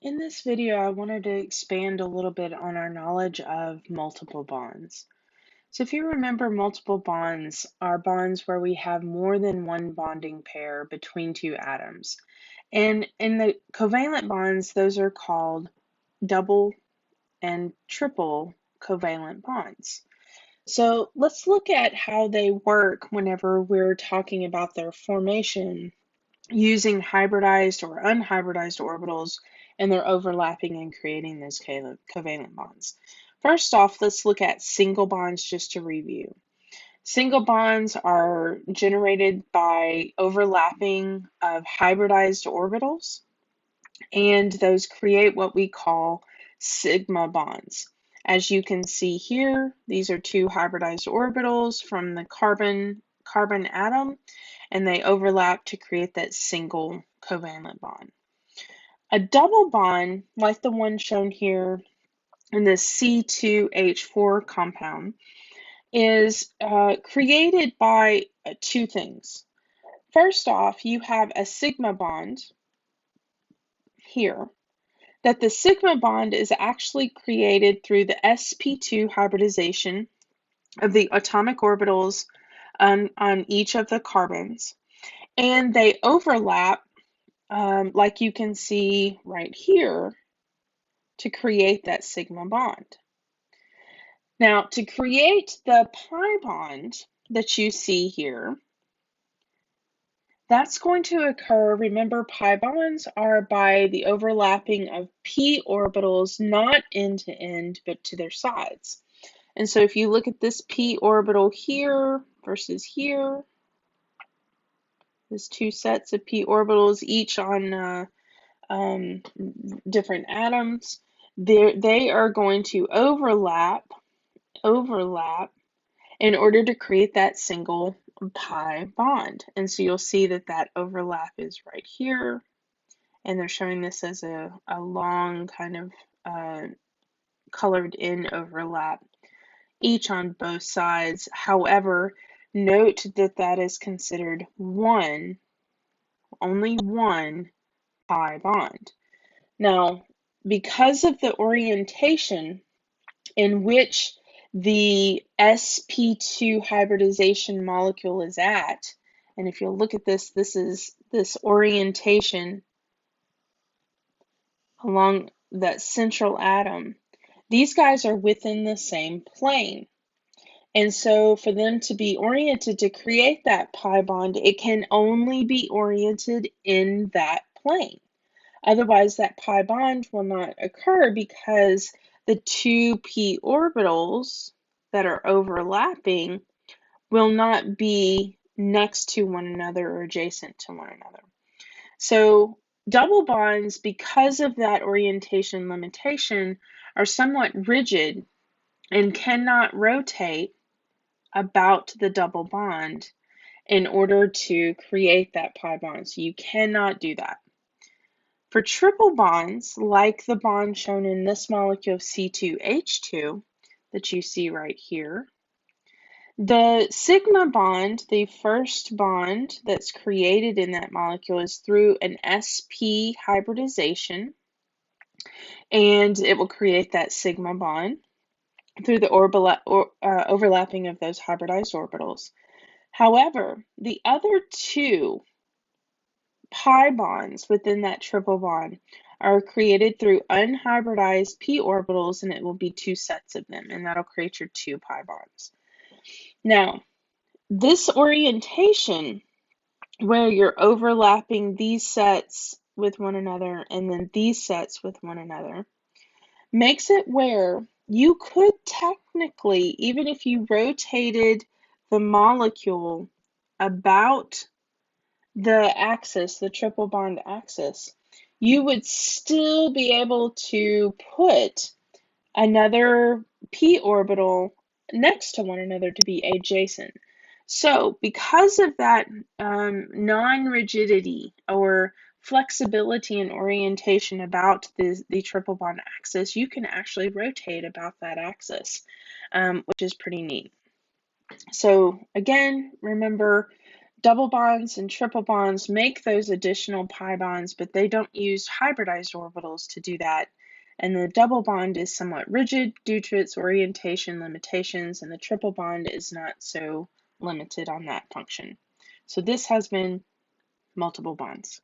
In this video, I wanted to expand a little bit on our knowledge of multiple bonds. So if you remember, multiple bonds are bonds where we have more than one bonding pair between two atoms. And in the covalent bonds, those are called double and triple covalent bonds. So let's look at how they work whenever we're talking about their formation using hybridized or unhybridized orbitals and their overlapping and creating those covalent bonds. First off, let's look at single bonds just to review. Single bonds are generated by overlapping of hybridized orbitals, and those create what we call sigma bonds. As you can see here, these are two hybridized orbitals from the carbon atom, and they overlap to create that single covalent bond. A double bond, like the one shown here in the C2H4 compound, is created by two things. First off, you have a sigma bond here, that the sigma bond is actually created through the sp2 hybridization of the atomic orbitals on each of the carbons, and they overlap, like you can see right here, to create that sigma bond. Now, to create the pi bond that you see here, that's going to occur. Remember, pi bonds are by the overlapping of p orbitals, not end to end, but to their sides. And so if you look at this p orbital here versus here, there's two sets of p orbitals, each on different atoms. They are going to overlap in order to create that single pi bond. And so you'll see that that overlap is right here, and they're showing this as a long kind of colored in overlap, each on both sides. However, note that that is considered only one pi bond. Now, because of the orientation in which the sp2 hybridization molecule is at, and if you'll look at this, this is this orientation along that central atom. These guys are within the same plane. And so for them to be oriented to create that pi bond, it can only be oriented in that plane. Otherwise, that pi bond will not occur because the two p orbitals that are overlapping will not be next to one another or adjacent to one another. So double bonds, because of that orientation limitation, are somewhat rigid and cannot rotate about the double bond in order to create that pi bond. So you cannot do that. For triple bonds, like the bond shown in this molecule of C2H2 that you see right here, the sigma bond, the first bond that's created in that molecule, is through an sp hybridization, and it will create that sigma bond through the overlapping of those hybridized orbitals. However, the other two pi bonds within that triple bond are created through unhybridized p orbitals, and it will be two sets of them, and that'll create your two pi bonds. Now, this orientation where you're overlapping these sets with one another and then these sets with one another makes it where you could technically, even if you rotated the molecule about the axis, the triple bond axis, you would still be able to put another p orbital next to one another to be adjacent. So because of that non-rigidity or flexibility and orientation about the triple bond axis, you can actually rotate about that axis, which is pretty neat. So again, remember, Double bonds and triple bonds make those additional pi bonds, but they don't use hybridized orbitals to do that. And the double bond is somewhat rigid due to its orientation limitations, and the triple bond is not so limited on that function. So this has been multiple bonds.